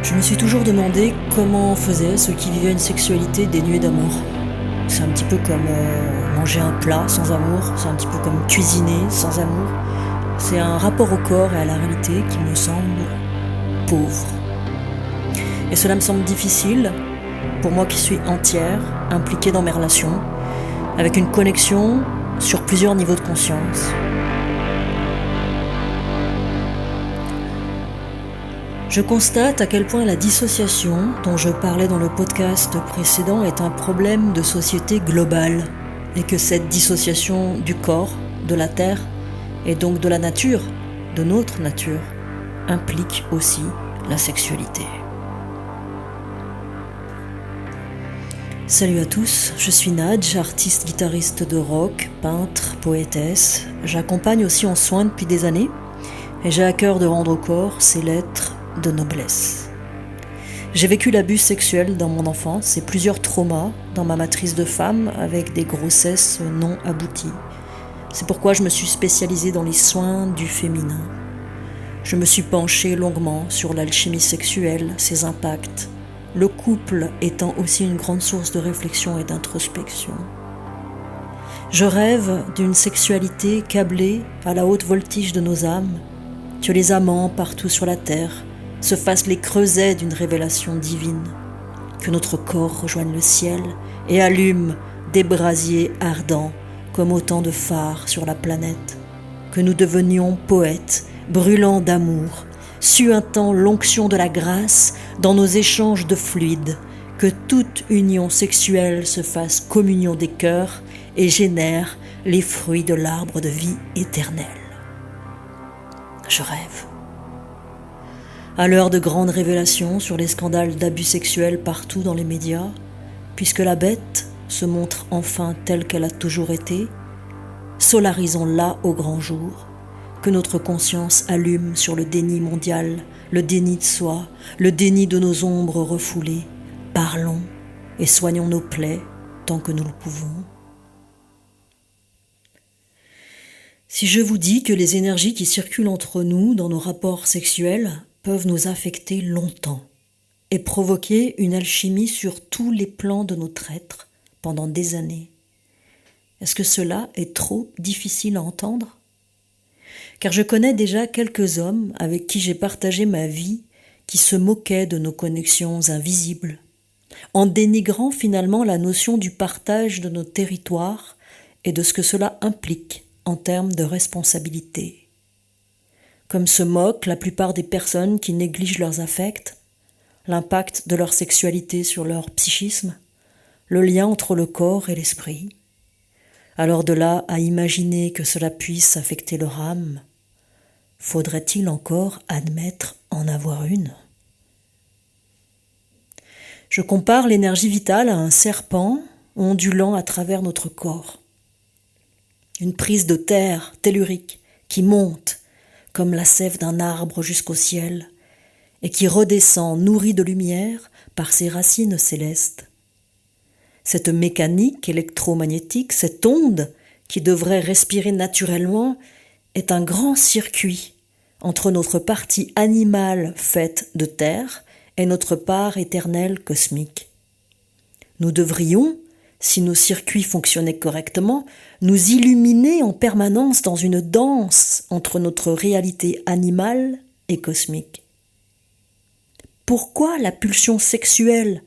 Je me suis toujours demandé comment faisaient ceux qui vivaient une sexualité dénuée d'amour. C'est un petit peu comme manger un plat sans amour, c'est un petit peu comme cuisiner sans amour. C'est un rapport au corps et à la réalité qui me semble pauvre. Et cela me semble difficile pour moi qui suis entière, impliquée dans mes relations, avec une connexion sur plusieurs niveaux de conscience. Je constate à quel point la dissociation, dont je parlais dans le podcast précédent, est un problème de société globale et que cette dissociation du corps, de la terre et donc de la nature, de notre nature, implique aussi la sexualité. Salut à tous, je suis Nadj, artiste guitariste de rock, peintre, poétesse. J'accompagne aussi en soins depuis des années et j'ai à cœur de rendre au corps ses lettres de noblesse. J'ai vécu l'abus sexuel dans mon enfance et plusieurs traumas dans ma matrice de femme avec des grossesses non abouties. C'est pourquoi je me suis spécialisée dans les soins du féminin. Je me suis penchée longuement sur l'alchimie sexuelle, ses impacts, le couple étant aussi une grande source de réflexion et d'introspection. Je rêve d'une sexualité câblée à la haute voltige de nos âmes, que les amants partout sur la terre se fassent les creusets d'une révélation divine, que notre corps rejoigne le ciel et allume des brasiers ardents comme autant de phares sur la planète, que nous devenions poètes, brûlants d'amour, suintant l'onction de la grâce dans nos échanges de fluides, que toute union sexuelle se fasse communion des cœurs et génère les fruits de l'arbre de vie éternelle. Je rêve. À l'heure de grandes révélations sur les scandales d'abus sexuels partout dans les médias, puisque la bête se montre enfin telle qu'elle a toujours été, solarisons-la au grand jour, que notre conscience allume sur le déni mondial, le déni de soi, le déni de nos ombres refoulées. Parlons et soignons nos plaies tant que nous le pouvons. Si je vous dis que les énergies qui circulent entre nous dans nos rapports sexuels peuvent nous affecter longtemps et provoquer une alchimie sur tous les plans de notre être pendant des années, est-ce que cela est trop difficile à entendre ? Car je connais déjà quelques hommes avec qui j'ai partagé ma vie qui se moquaient de nos connexions invisibles, en dénigrant finalement la notion du partage de nos territoires et de ce que cela implique en termes de responsabilité. Comme se moquent la plupart des personnes qui négligent leurs affects, l'impact de leur sexualité sur leur psychisme, le lien entre le corps et l'esprit. Alors de là à imaginer que cela puisse affecter leur âme, faudrait-il encore admettre en avoir une ? Je compare l'énergie vitale à un serpent ondulant à travers notre corps. Une prise de terre tellurique qui monte comme la sève d'un arbre jusqu'au ciel et qui redescend nourrie de lumière par ses racines célestes. Cette mécanique électromagnétique, cette onde qui devrait respirer naturellement, est un grand circuit entre notre partie animale faite de terre et notre part éternelle cosmique. Nous devrions, si nos circuits fonctionnaient correctement, nous illuminer en permanence dans une danse entre notre réalité animale et cosmique. Pourquoi la pulsion sexuelle,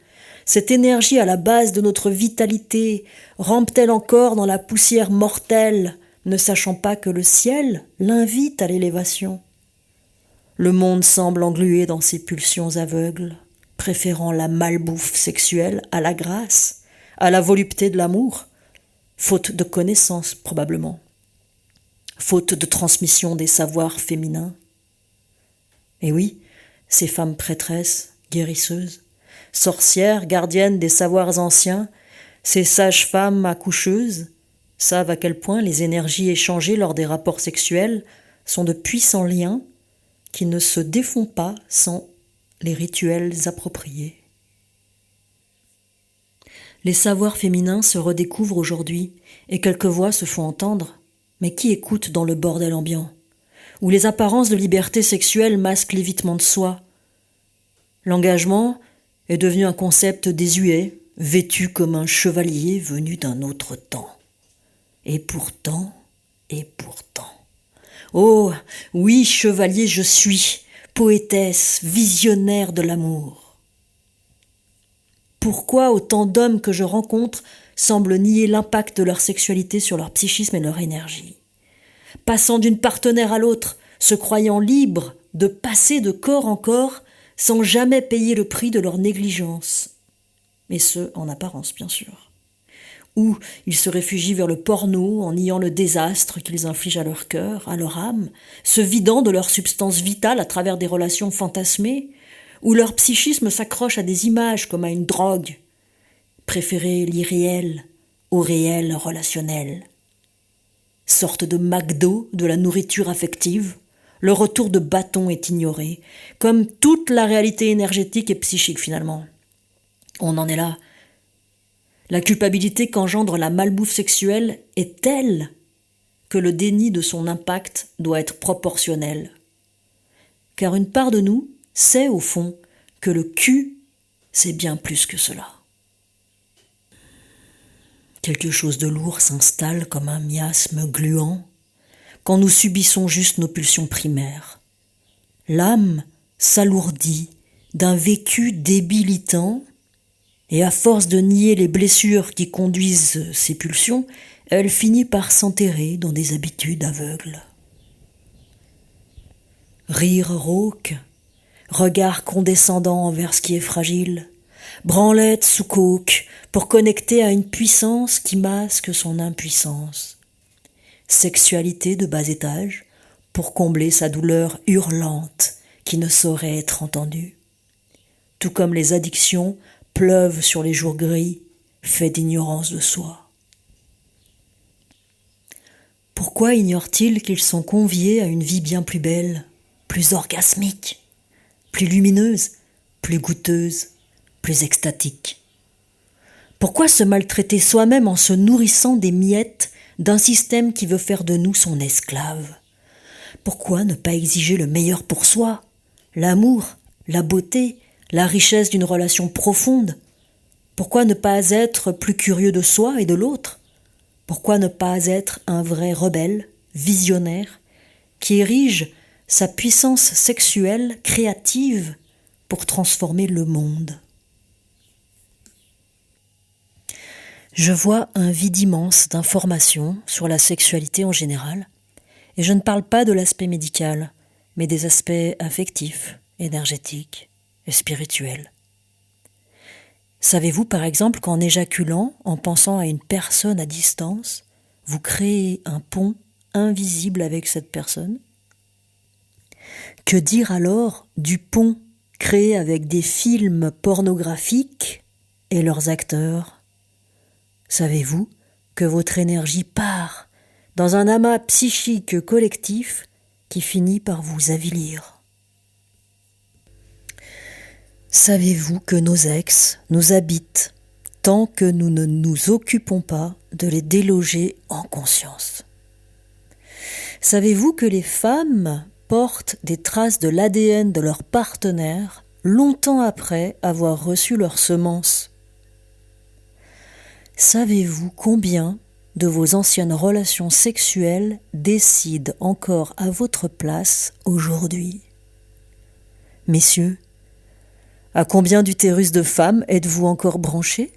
cette énergie à la base de notre vitalité, rampe-t-elle encore dans la poussière mortelle, ne sachant pas que le ciel l'invite à l'élévation ? Le monde semble englué dans ses pulsions aveugles, préférant la malbouffe sexuelle à la grâce, à la volupté de l'amour, faute de connaissances probablement, faute de transmission des savoirs féminins. Et oui, ces femmes prêtresses, guérisseuses, sorcières, gardiennes des savoirs anciens, ces sages-femmes accoucheuses, savent à quel point les énergies échangées lors des rapports sexuels sont de puissants liens qui ne se défont pas sans les rituels appropriés. Les savoirs féminins se redécouvrent aujourd'hui et quelques voix se font entendre, mais qui écoute dans le bordel ambiant, où les apparences de liberté sexuelle masquent l'évitement de soi, L'engagement est devenu un concept désuet, vêtu comme un chevalier venu d'un autre temps. Et pourtant, oh, oui, chevalier je suis, poétesse, visionnaire de l'amour. Pourquoi autant d'hommes que je rencontre semblent nier l'impact de leur sexualité sur leur psychisme et leur énergie, passant d'une partenaire à l'autre, se croyant libres de passer de corps en corps sans jamais payer le prix de leur négligence, et ce, en apparence bien sûr. Ou ils se réfugient vers le porno en niant le désastre qu'ils infligent à leur cœur, à leur âme, se vidant de leur substance vitale à travers des relations fantasmées, où leur psychisme s'accroche à des images comme à une drogue, préférer l'irréel au réel relationnel. Sorte de McDo de la nourriture affective, le retour de bâton est ignoré, comme toute la réalité énergétique et psychique finalement. On en est là. La culpabilité qu'engendre la malbouffe sexuelle est telle que le déni de son impact doit être proportionnel. Car une part de nous sait au fond que le cul, c'est bien plus que cela. Quelque chose de lourd s'installe comme un miasme gluant quand nous subissons juste nos pulsions primaires. L'âme s'alourdit d'un vécu débilitant et à force de nier les blessures qui conduisent ces pulsions, elle finit par s'enterrer dans des habitudes aveugles. Rire rauque, regard condescendant envers ce qui est fragile, branlette sous coke pour connecter à une puissance qui masque son impuissance. Sexualité de bas étage pour combler sa douleur hurlante qui ne saurait être entendue. Tout comme les addictions pleuvent sur les jours gris, faits d'ignorance de soi. Pourquoi ignorent-ils qu'ils sont conviés à une vie bien plus belle, plus orgasmique, plus lumineuse, plus goûteuse, plus extatique? Pourquoi se maltraiter soi-même en se nourrissant des miettes d'un système qui veut faire de nous son esclave? Pourquoi ne pas exiger le meilleur pour soi, l'amour, la beauté, la richesse d'une relation profonde? Pourquoi ne pas être plus curieux de soi et de l'autre? Pourquoi ne pas être un vrai rebelle, visionnaire, qui érige sa puissance sexuelle créative pour transformer le monde? Je vois un vide immense d'informations sur la sexualité en général, et je ne parle pas de l'aspect médical, mais des aspects affectifs, énergétiques et spirituels. Savez-vous par exemple qu'en éjaculant, en pensant à une personne à distance, vous créez un pont invisible avec cette personne? Que dire alors du pont créé avec des films pornographiques et leurs acteurs? Savez-vous que votre énergie part dans un amas psychique collectif qui finit par vous avilir? Savez-vous que nos ex nous habitent tant que nous ne nous occupons pas de les déloger en conscience? Savez-vous que les femmes portent des traces de l'ADN de leur partenaire longtemps après avoir reçu leur semence? Savez-vous combien de vos anciennes relations sexuelles décident encore à votre place aujourd'hui? Messieurs, à combien d'utérus de femmes êtes-vous encore branchés?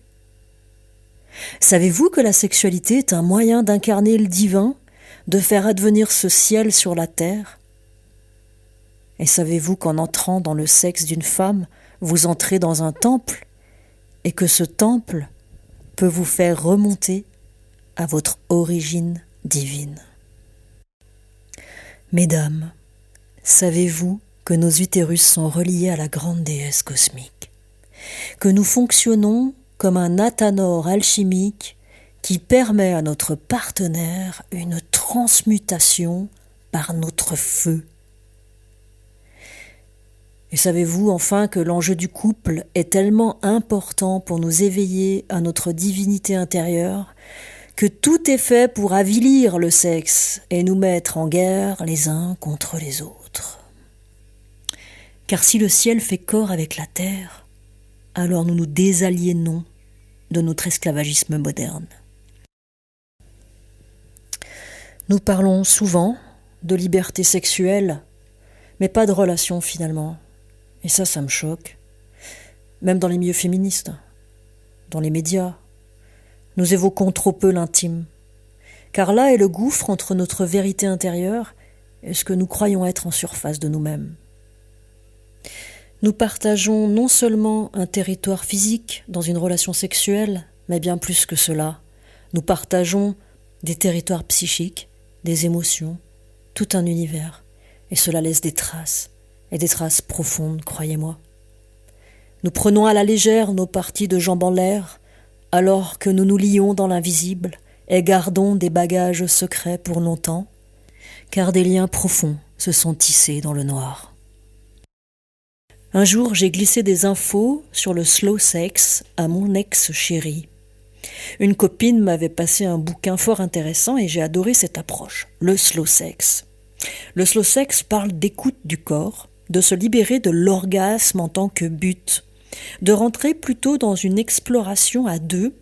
Savez-vous que la sexualité est un moyen d'incarner le divin, de faire advenir ce ciel sur la terre? Et savez-vous qu'en entrant dans le sexe d'une femme, vous entrez dans un temple, et que ce temple peut vous faire remonter à votre origine divine? Mesdames, savez-vous que nos utérus sont reliés à la grande déesse cosmique, que nous fonctionnons comme un athanor alchimique qui permet à notre partenaire une transmutation par notre feu? Et savez-vous enfin que l'enjeu du couple est tellement important pour nous éveiller à notre divinité intérieure que tout est fait pour avilir le sexe et nous mettre en guerre les uns contre les autres? Car si le ciel fait corps avec la terre, alors nous nous désaliénons de notre esclavagisme moderne. Nous parlons souvent de liberté sexuelle, mais pas de relation finalement. Et ça me choque. Même dans les milieux féministes, dans les médias, nous évoquons trop peu l'intime. Car là est le gouffre entre notre vérité intérieure et ce que nous croyons être en surface de nous-mêmes. Nous partageons non seulement un territoire physique dans une relation sexuelle, mais bien plus que cela. Nous partageons des territoires psychiques, des émotions, tout un univers. Et cela laisse des traces, et des traces profondes, croyez-moi. Nous prenons à la légère nos parties de jambes en l'air, alors que nous nous lions dans l'invisible et gardons des bagages secrets pour longtemps, car des liens profonds se sont tissés dans le noir. Un jour, j'ai glissé des infos sur le slow sex à mon ex-chéri. Une copine m'avait passé un bouquin fort intéressant et j'ai adoré cette approche, le slow sex. Le slow sex parle d'écoute du corps, de se libérer de l'orgasme en tant que but, de rentrer plutôt dans une exploration à deux,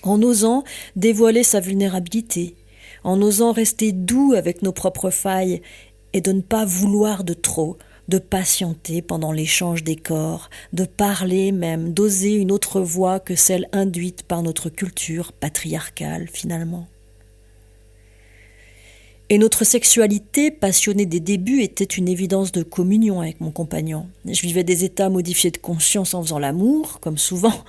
en osant dévoiler sa vulnérabilité, en osant rester doux avec nos propres failles et de ne pas vouloir de trop, de patienter pendant l'échange des corps, de parler même, d'oser une autre voix que celle induite par notre culture patriarcale finalement. Et notre sexualité, passionnée des débuts, était une évidence de communion avec mon compagnon. Je vivais des états modifiés de conscience en faisant l'amour, comme souvent.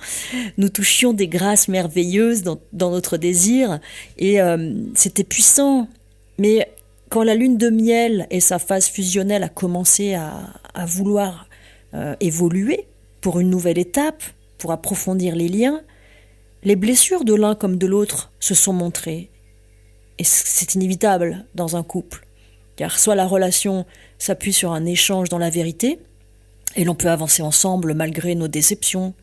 Nous touchions des grâces merveilleuses dans notre désir, et c'était puissant. Mais quand la lune de miel et sa phase fusionnelle a commencé à vouloir évoluer pour une nouvelle étape, pour approfondir les liens, les blessures de l'un comme de l'autre se sont montrées. Et c'est inévitable dans un couple, car soit la relation s'appuie sur un échange dans la vérité, et l'on peut avancer ensemble malgré nos déceptions,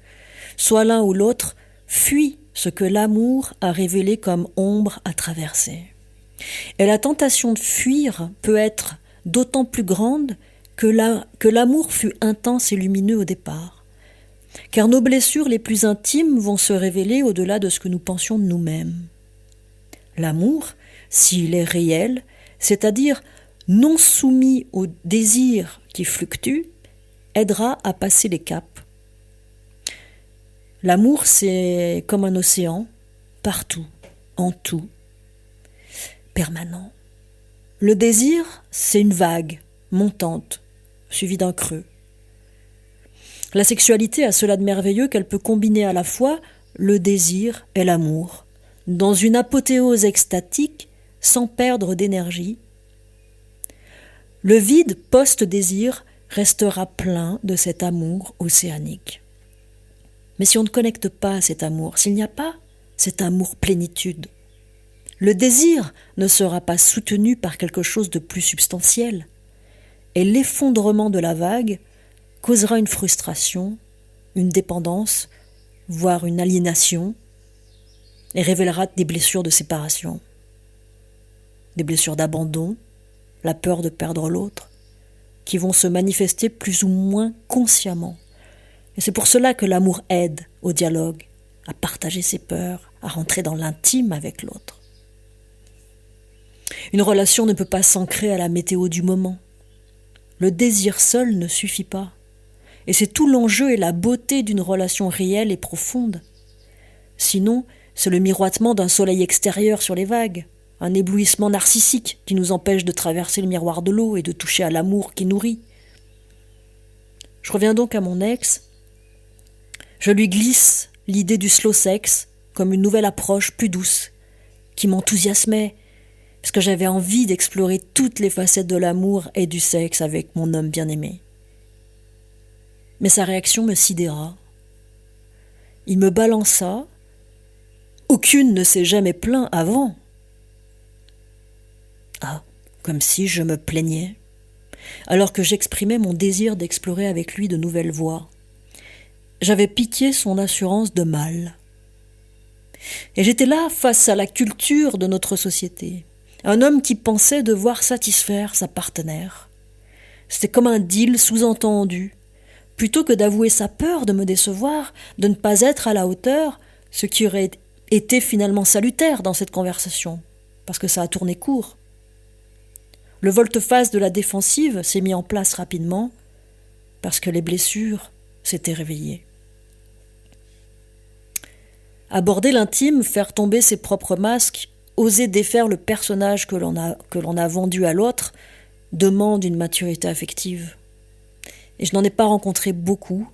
soit l'un ou l'autre fuit ce que l'amour a révélé comme ombre à traverser. Et la tentation de fuir peut être d'autant plus grande que l'amour fut intense et lumineux au départ, car nos blessures les plus intimes vont se révéler au-delà de ce que nous pensions de nous-mêmes. L'amour, s'il est réel, c'est-à-dire non soumis au désir qui fluctue, aidera à passer les caps. L'amour, c'est comme un océan, partout, en tout, permanent. Le désir, c'est une vague, montante, suivie d'un creux. La sexualité a cela de merveilleux qu'elle peut combiner à la fois le désir et l'amour, dans une apothéose extatique, sans perdre d'énergie. Le vide post-désir restera plein de cet amour océanique. Mais si on ne connecte pas à cet amour, s'il n'y a pas cet amour plénitude, le désir ne sera pas soutenu par quelque chose de plus substantiel, et l'effondrement de la vague causera une frustration, une dépendance, voire une aliénation, et révélera des blessures de séparation, des blessures d'abandon, la peur de perdre l'autre, qui vont se manifester plus ou moins consciemment. Et c'est pour cela que l'amour aide au dialogue, à partager ses peurs, à rentrer dans l'intime avec l'autre. Une relation ne peut pas s'ancrer à la météo du moment. Le désir seul ne suffit pas. Et c'est tout l'enjeu et la beauté d'une relation réelle et profonde. Sinon, c'est le miroitement d'un soleil extérieur sur les vagues, un éblouissement narcissique qui nous empêche de traverser le miroir de l'eau et de toucher à l'amour qui nourrit. Je reviens donc à mon ex. Je lui glisse l'idée du slow sex comme une nouvelle approche plus douce, qui m'enthousiasmait, parce que j'avais envie d'explorer toutes les facettes de l'amour et du sexe avec mon homme bien-aimé. Mais sa réaction me sidéra. Il me balança. Aucune ne s'est jamais plaint avant. Ah, comme si je me plaignais, alors que j'exprimais mon désir d'explorer avec lui de nouvelles voies. J'avais pitié son assurance de mal. Et j'étais là face à la culture de notre société. Un homme qui pensait devoir satisfaire sa partenaire. C'était comme un deal sous-entendu. Plutôt que d'avouer sa peur de me décevoir, de ne pas être à la hauteur, ce qui aurait été finalement salutaire dans cette conversation, parce que ça a tourné court. Le volte-face de la défensive s'est mis en place rapidement, parce que les blessures s'étaient réveillées. Aborder l'intime, faire tomber ses propres masques, oser défaire le personnage que l'on a vendu à l'autre, demande une maturité affective. Et je n'en ai pas rencontré beaucoup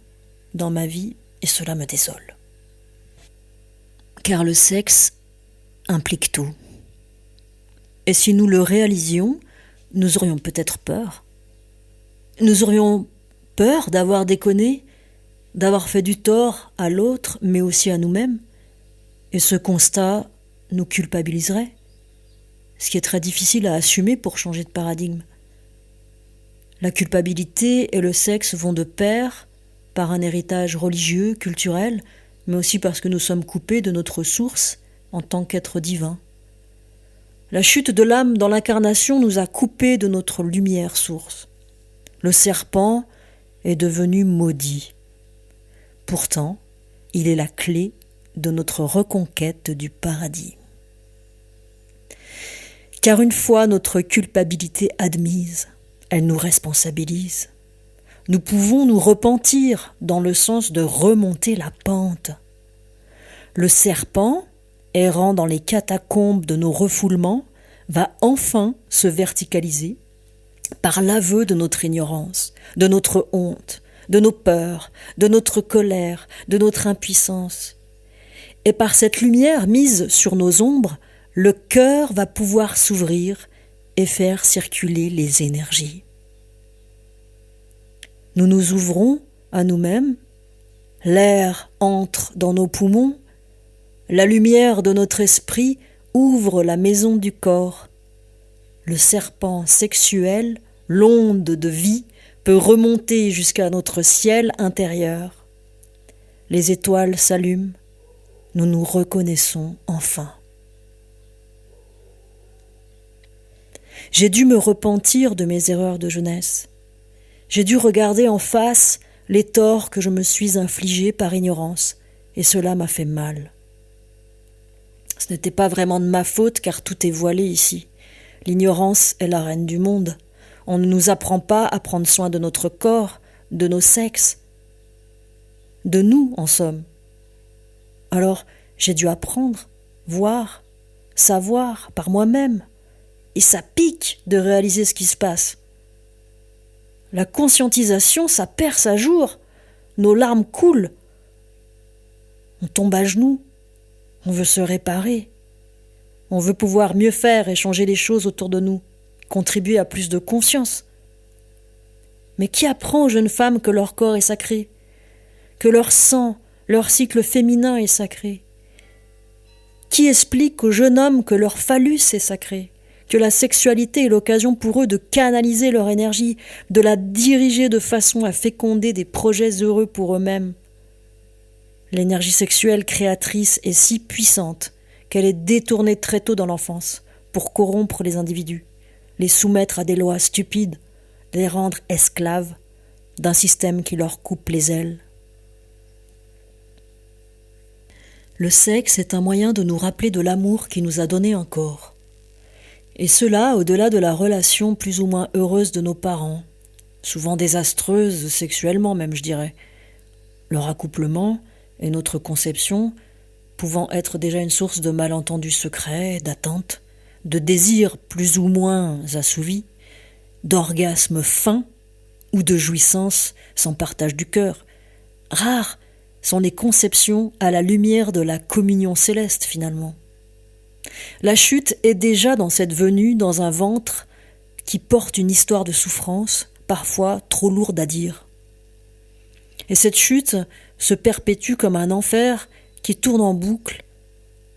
dans ma vie, et cela me désole. Car le sexe implique tout. Et si nous le réalisions, nous aurions peut-être peur. Nous aurions peur d'avoir déconné, d'avoir fait du tort à l'autre, mais aussi à nous-mêmes. Et ce constat nous culpabiliserait, ce qui est très difficile à assumer pour changer de paradigme. La culpabilité et le sexe vont de pair par un héritage religieux, culturel, mais aussi parce que nous sommes coupés de notre source en tant qu'être divin. La chute de l'âme dans l'incarnation nous a coupés de notre lumière source. Le serpent est devenu maudit. Pourtant, il est la clé de notre reconquête du paradis. Car une fois notre culpabilité admise, elle nous responsabilise. Nous pouvons nous repentir dans le sens de remonter la pente. Le serpent, errant dans les catacombes de nos refoulements, va enfin se verticaliser par l'aveu de notre ignorance, de notre honte, de nos peurs, de notre colère, de notre impuissance. Et par cette lumière mise sur nos ombres, le cœur va pouvoir s'ouvrir et faire circuler les énergies. Nous nous ouvrons à nous-mêmes, l'air entre dans nos poumons, la lumière de notre esprit ouvre la maison du corps. Le serpent sexuel, l'onde de vie, peut remonter jusqu'à notre ciel intérieur. Les étoiles s'allument, nous nous reconnaissons enfin. J'ai dû me repentir de mes erreurs de jeunesse. J'ai dû regarder en face les torts que je me suis infligés par ignorance, et cela m'a fait mal. Ce n'était pas vraiment de ma faute, car tout est voilé ici. L'ignorance est la reine du monde. On ne nous apprend pas à prendre soin de notre corps, de nos sexes, de nous en somme. Alors j'ai dû apprendre, voir, savoir par moi-même. Et ça pique de réaliser ce qui se passe. La conscientisation, ça perce à jour. Nos larmes coulent. On tombe à genoux. On veut se réparer. On veut pouvoir mieux faire et changer les choses autour de nous, contribuer à plus de conscience. Mais qui apprend aux jeunes femmes que leur corps est sacré, que leur sang, leur cycle féminin est sacré? Qui explique aux jeunes hommes que leur phallus est sacré, que la sexualité est l'occasion pour eux de canaliser leur énergie, de la diriger de façon à féconder des projets heureux pour eux-mêmes? L'énergie sexuelle créatrice est si puissante qu'elle est détournée très tôt dans l'enfance pour corrompre les individus, les soumettre à des lois stupides, les rendre esclaves d'un système qui leur coupe les ailes. Le sexe est un moyen de nous rappeler de l'amour qui nous a donné un corps. Et cela au-delà de la relation plus ou moins heureuse de nos parents, souvent désastreuse sexuellement même, je dirais. Leur accouplement et notre conception pouvant être déjà une source de malentendus secrets, d'attentes, de désirs plus ou moins assouvis, d'orgasmes fins ou de jouissances sans partage du cœur. Rares sont les conceptions à la lumière de la communion céleste finalement. La chute est déjà dans cette venue dans un ventre qui porte une histoire de souffrance, parfois trop lourde à dire. Et cette chute se perpétue comme un enfer qui tourne en boucle.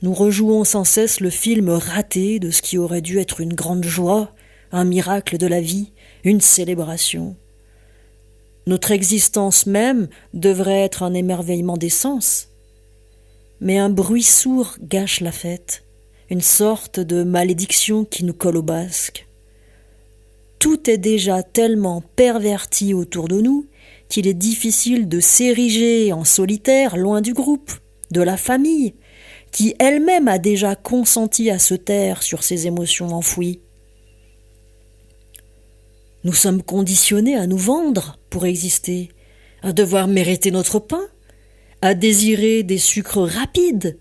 Nous rejouons sans cesse le film raté de ce qui aurait dû être une grande joie, un miracle de la vie, une célébration. Notre existence même devrait être un émerveillement des sens. Mais un bruit sourd gâche la fête, une sorte de malédiction qui nous colle au basque. Tout est déjà tellement perverti autour de nous qu'il est difficile de s'ériger en solitaire loin du groupe, de la famille, qui elle-même a déjà consenti à se taire sur ses émotions enfouies. Nous sommes conditionnés à nous vendre pour exister, à devoir mériter notre pain, à désirer des sucres rapides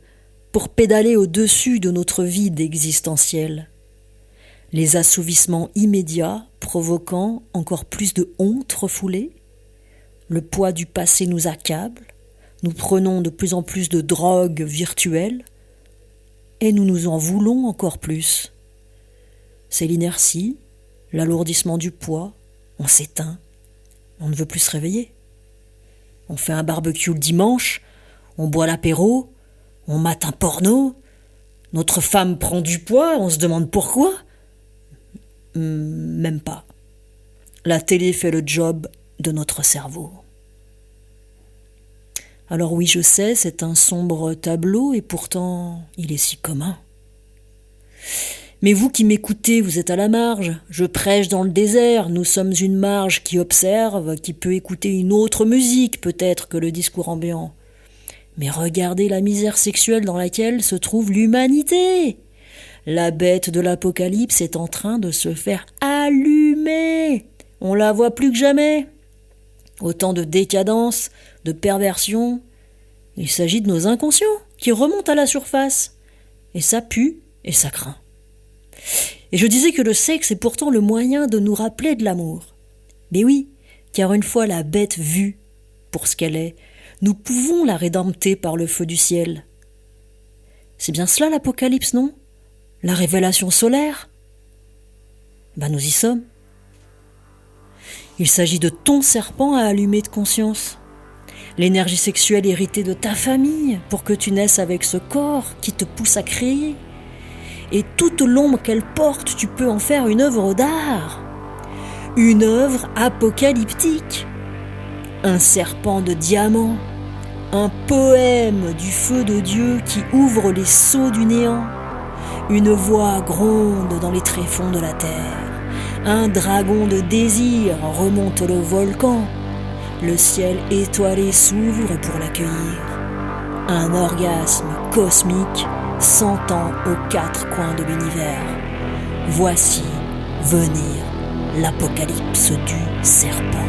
pour pédaler au-dessus de notre vide existentiel. Les assouvissements immédiats provoquant encore plus de honte refoulée, le poids du passé nous accable, nous prenons de plus en plus de drogues virtuelles et nous nous en voulons encore plus. C'est l'inertie, l'alourdissement du poids, on s'éteint, on ne veut plus se réveiller. On fait un barbecue le dimanche, on boit l'apéro, on mate un porno, notre femme prend du poids, on se demande pourquoi. Même pas. La télé fait le job de notre cerveau. Alors oui, je sais, c'est un sombre tableau et pourtant il est si commun. Mais vous qui m'écoutez, vous êtes à la marge. Je prêche dans le désert, nous sommes une marge qui observe, qui peut écouter une autre musique peut-être que le discours ambiant. Mais regardez la misère sexuelle dans laquelle se trouve l'humanité. La bête de l'Apocalypse est en train de se faire allumer. On la voit plus que jamais. Autant de décadence, de perversion. Il s'agit de nos inconscients qui remontent à la surface. Et ça pue et ça craint. Et je disais que le sexe est pourtant le moyen de nous rappeler de l'amour. Mais oui, car une fois la bête vue pour ce qu'elle est, nous pouvons la rédempter par le feu du ciel. C'est bien cela l'Apocalypse, non ? La révélation solaire ? Nous y sommes. Il s'agit de ton serpent à allumer de conscience. L'énergie sexuelle héritée de ta famille pour que tu naisses avec ce corps qui te pousse à créer. Et toute l'ombre qu'elle porte, tu peux en faire une œuvre d'art. Une œuvre apocalyptique. Un serpent de diamant. Un poème du feu de Dieu qui ouvre les sceaux du néant. Une voix gronde dans les tréfonds de la terre. Un dragon de désir remonte le volcan. Le ciel étoilé s'ouvre pour l'accueillir. Un orgasme cosmique s'entend aux quatre coins de l'univers. Voici venir l'apocalypse du serpent.